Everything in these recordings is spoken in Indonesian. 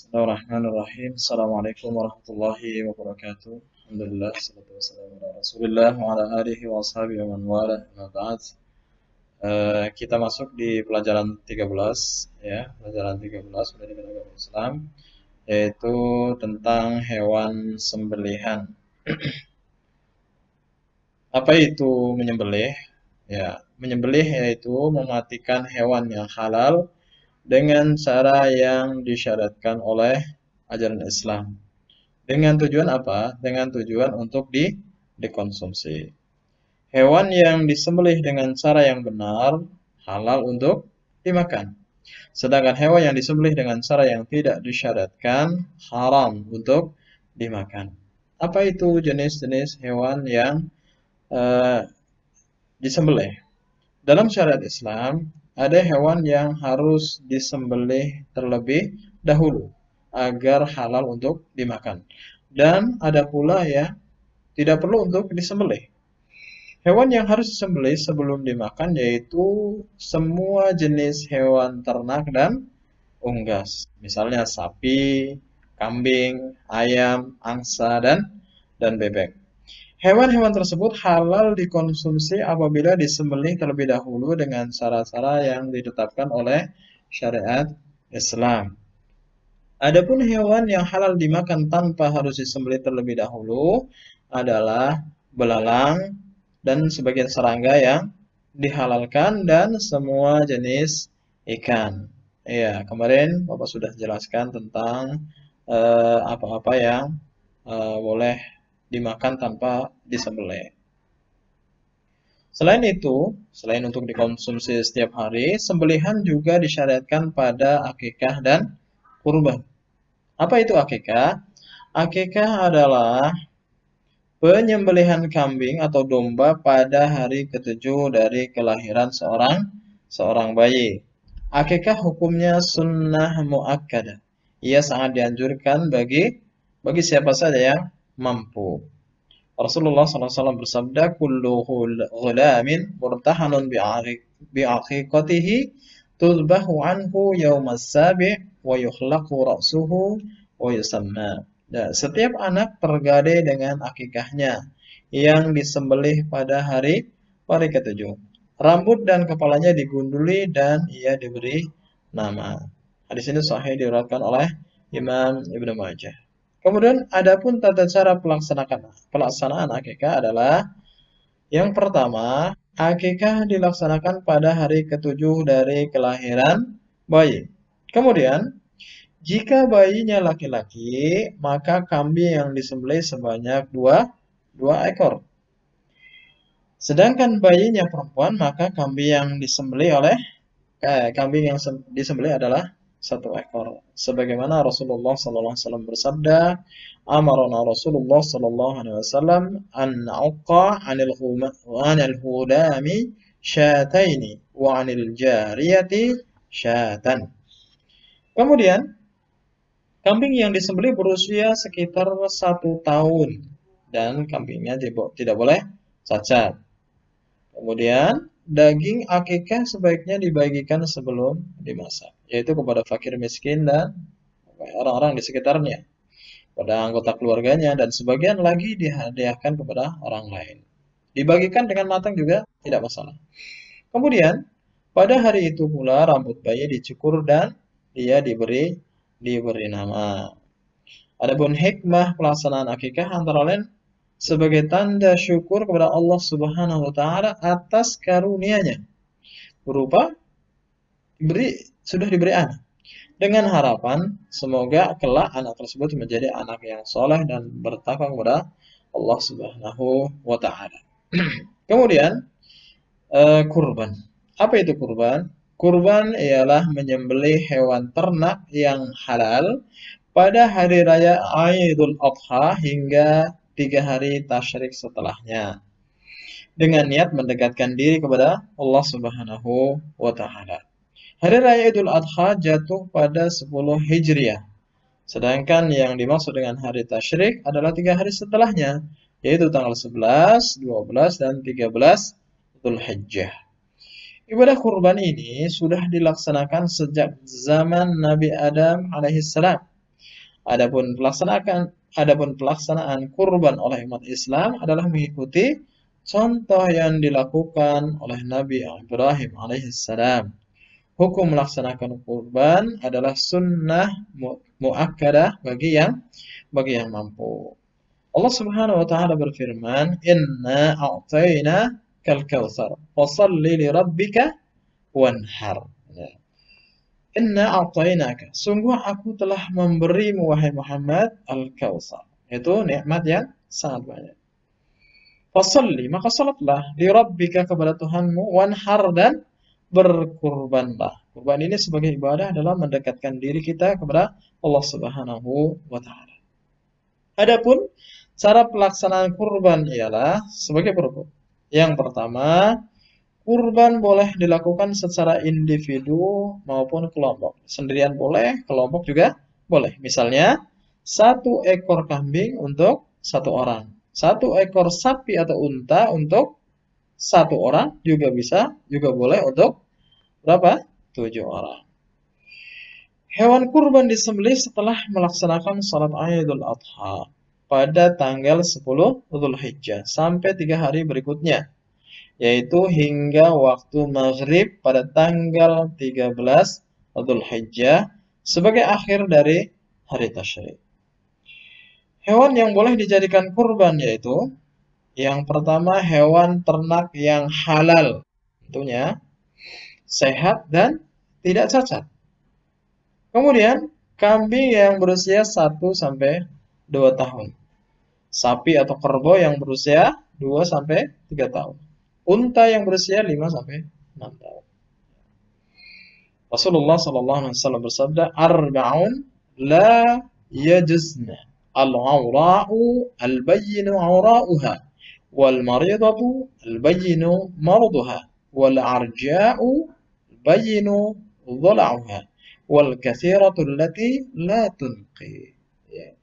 Bismillahirrahmanirrahim. Assalamualaikum warahmatullahi wabarakatuh. Alhamdulillah, salatu wassalamu ala Rasulillah wa ala alihi wa ashabihi wa man wala. Amma ba'd. Kita masuk di pelajaran 13 ya, pelajaran 13 pendidikan agama Islam, yaitu tentang hewan sembelihan. Apa itu menyembelih? Ya, menyembelih yaitu mematikan hewan yang halal dengan cara yang disyariatkan oleh ajaran Islam. Dengan tujuan apa? Dengan tujuan untuk dikonsumsi. Hewan yang disembelih dengan cara yang benar halal untuk dimakan. Sedangkan hewan yang disembelih dengan cara yang tidak disyariatkan haram untuk dimakan. Apa itu jenis-jenis hewan yang eh, disembelih? Dalam syariat Islam, ada hewan yang harus disembelih terlebih dahulu agar halal untuk dimakan. Dan ada pula yang tidak perlu untuk disembelih. Hewan yang harus disembelih sebelum dimakan yaitu semua jenis hewan ternak dan unggas. Misalnya sapi, kambing, ayam, angsa, dan bebek. Hewan-hewan tersebut halal dikonsumsi apabila disembelih terlebih dahulu dengan cara-cara yang ditetapkan oleh syariat Islam. Adapun hewan yang halal dimakan tanpa harus disembelih terlebih dahulu adalah belalang dan sebagian serangga yang dihalalkan dan semua jenis ikan. Iya, kemarin Bapak sudah jelaskan tentang apa-apa yang boleh dimakan tanpa disembelih. Selain itu, selain untuk dikonsumsi setiap hari, sembelihan juga disyariatkan pada akikah dan kurban. Apa itu akikah? Akikah adalah penyembelihan kambing atau domba pada hari ketujuh dari kelahiran seorang bayi. Akikah hukumnya sunnah muakkadah. Ia sangat dianjurkan bagi siapa saja yang mampu. Rasulullah SAW bersabda, "Kullu ghulamin murtahanun bi'aqiqatihi tuzbahu anhu yawmas sabi' wa yukhlaqu ra'suhu wa yusamma." Nah, setiap anak tergadai dengan akikahnya yang disembelih pada hari ketujuh. Rambut dan kepalanya digunduli dan ia diberi nama. Hadis ini sahih diriwayatkan oleh Imam Ibnu Majah. Kemudian adapun tata cara pelaksanaan akikah adalah yang pertama, akikah dilaksanakan pada hari ketujuh dari kelahiran bayi. Kemudian, jika bayinya laki-laki, maka kambing yang disembelih sebanyak dua ekor. Sedangkan bayinya perempuan, maka kambing yang disembelih adalah satu ekor. Sebagaimana Rasulullah SAW bersabda, "Amarna Rasulullah SAW an na'uqqa 'anil hudami syataini wa 'anil jariyati syatan." Kemudian, kambing yang disembelih berusia sekitar 1 tahun dan kambingnya tidak boleh cacat. Kemudian daging akikah sebaiknya dibagikan sebelum dimasak, yaitu kepada fakir miskin dan orang-orang di sekitarnya, pada anggota keluarganya, dan sebagian lagi dihadiahkan kepada orang lain. Dibagikan dengan matang juga tidak masalah. Kemudian pada hari itu pula rambut bayi dicukur dan dia diberi nama. Adapun hikmah pelaksanaan akikah antara lain sebagai tanda syukur kepada Allah Subhanahu wa taala atas karunia-Nya berupa sudah diberi anak, dengan harapan semoga kelak anak tersebut menjadi anak yang soleh dan bertakwa kepada Allah Subhanahu wa taala. Kemudian kurban. Apa itu kurban? Kurban ialah menyembelih hewan ternak yang halal pada hari raya Idul Adha hingga 3 hari tasyrik setelahnya, dengan niat mendekatkan diri kepada Allah Subhanahu wa taala. Hari raya Idul Adha jatuh pada 10 Hijriah. Sedangkan yang dimaksud dengan hari tasyrik adalah 3 hari setelahnya, yaitu tanggal 11, 12, dan 13 Dzulhijjah. Ibadah kurban ini sudah dilaksanakan sejak zaman Nabi Adam alaihissalam Adapun pelaksanaan kurban oleh umat Islam adalah mengikuti contoh yang dilakukan oleh Nabi Ibrahim alaihissalam. Hukum melaksanakan kurban adalah sunnah muakkadah bagi yang mampu. Allah Subhanahu wa taala berfirman, "Inna a'tayna kal kautsar, fashalli li rabbika wanhar." Ya. Inna a'tainaka, sungguh aku telah memberimu wahai Muhammad al-kautsar. Itu nikmat yang sangat banyak. Fasalli, maka salatlah li rabbika kepada Tuhanmu, wanhar dan berkurbanlah. Kurban ini sebagai ibadah adalah mendekatkan diri kita kepada Allah Subhanahu wa taala. Adapun cara pelaksanaan kurban ialah sebagai berikut. Yang pertama, kurban boleh dilakukan secara individu maupun kelompok. Sendirian boleh, kelompok juga boleh. Misalnya, 1 ekor kambing untuk 1 orang. 1 ekor sapi atau unta untuk 1 orang juga bisa, juga boleh untuk berapa? 7 orang. Hewan kurban disembelih setelah melaksanakan salat Idul Adha pada tanggal 10 Dzulhijjah sampai 3 hari berikutnya, yaitu hingga waktu maghrib pada tanggal 13 Dzulhijjah sebagai akhir dari hari tasyrik. Hewan yang boleh dijadikan kurban yaitu yang pertama hewan ternak yang halal, tentunya sehat dan tidak cacat. Kemudian kambing yang berusia 1 sampai 2 tahun. Sapi atau kerbau yang berusia 2 sampai 3 tahun. Unta yang berusia 5 sampai 6 tahun. Rasulullah SAW bersabda, "Arba'un la yajuzna al-awra'u al-bayyinu awra'uha wal maridatu al-bayyinu marduha wal arja'u al-bayyinu dhala'uha wal kathiratu allati la tunqi." Ya.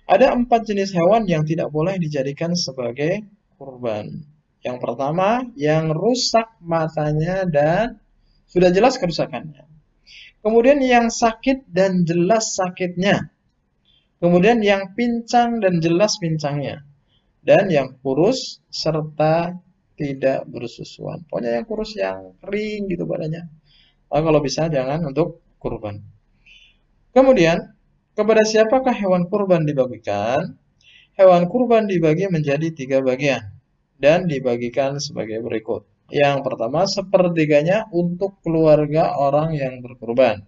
Ada 4 jenis hewan yang tidak boleh dijadikan sebagai kurban. Yang pertama, yang rusak matanya dan sudah jelas kerusakannya. Kemudian yang sakit dan jelas sakitnya. Kemudian yang pincang dan jelas pincangnya. Dan yang kurus serta tidak bersusuan. Pokoknya yang kurus, yang kering gitu badannya. Kalau bisa jangan untuk kurban. Kemudian, kepada siapakah hewan kurban dibagikan? Hewan kurban dibagi menjadi 3 bagian dan dibagikan sebagai berikut. Yang pertama, sepertiganya untuk keluarga orang yang berkurban.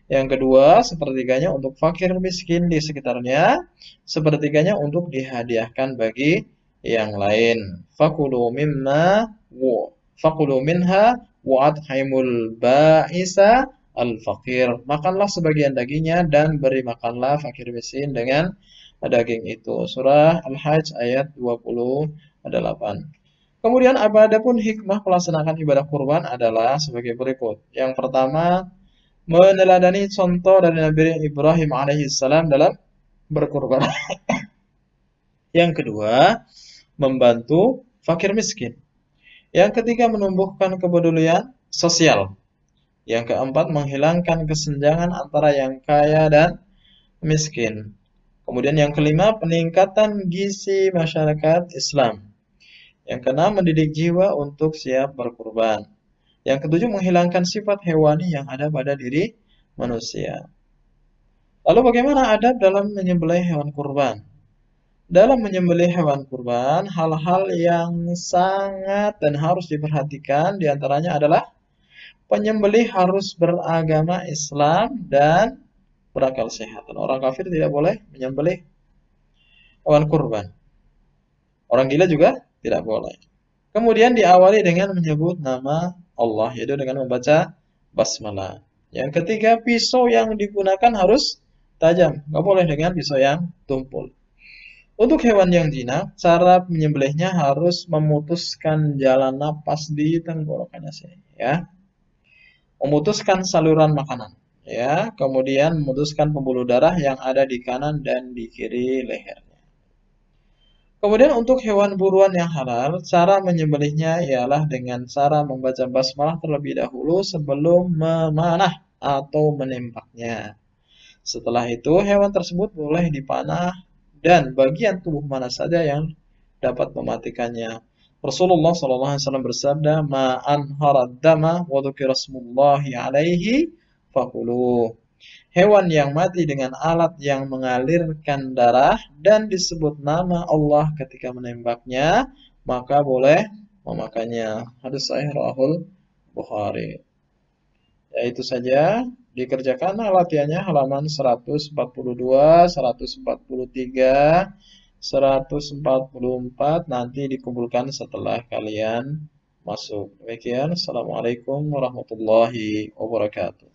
Yang kedua, sepertiganya untuk fakir miskin di sekitarnya. Sepertiganya untuk dihadiahkan bagi yang lain. Fakulu minha wa at'imul ba'isa al-fakir. Makanlah sebagian dagingnya dan beri makanlah fakir miskin dengan daging itu. Surah Al-Hajj ayat 28. Kemudian adapun hikmah pelaksanaan ibadah kurban adalah sebagai berikut. Yang pertama, meneladani contoh dari Nabi Ibrahim alaihissalam dalam berkurban. Yang kedua, membantu fakir miskin. Yang ketiga, menumbuhkan kepedulian sosial. Yang keempat, menghilangkan kesenjangan antara yang kaya dan miskin. Kemudian yang kelima, peningkatan gizi masyarakat Islam. Yang keenam, mendidik jiwa untuk siap berkurban. Yang ketujuh, menghilangkan sifat hewani yang ada pada diri manusia. Lalu bagaimana adab dalam menyembelih hewan kurban? Dalam menyembelih hewan kurban, hal-hal yang sangat dan harus diperhatikan diantaranya adalah penyembelih harus beragama Islam dan berakal sehat. Orang kafir tidak boleh menyembelih hewan kurban. Orang gila juga tidak boleh. Kemudian diawali dengan menyebut nama Allah, yaitu dengan membaca basmalah. Yang ketiga, pisau yang digunakan harus tajam, nggak boleh dengan pisau yang tumpul. Untuk hewan yang jinak, cara menyembelihnya harus memutuskan jalan napas di tenggorokannya sini, ya. Memutuskan saluran makanan, ya. Kemudian memutuskan pembuluh darah yang ada di kanan dan di kiri lehernya. Kemudian untuk hewan buruan yang halal, cara menyembelihnya ialah dengan cara membaca basmalah terlebih dahulu sebelum memanah atau menembaknya. Setelah itu hewan tersebut boleh dipanah dan bagian tubuh mana saja yang dapat mematikannya. Rasulullah SAW bersabda, "Ma anharad dama wa dzukira smullahi alaihi fakuluh." Hewan yang mati dengan alat yang mengalirkan darah dan disebut nama Allah ketika menembaknya, maka boleh memakannya. Hadis sahih rawahul Bukhari. Ya itu saja. Dikerjakan latihannya halaman 142, 143, 144 nanti dikumpulkan setelah kalian masuk. Demikian. Assalamualaikum warahmatullahi wabarakatuh.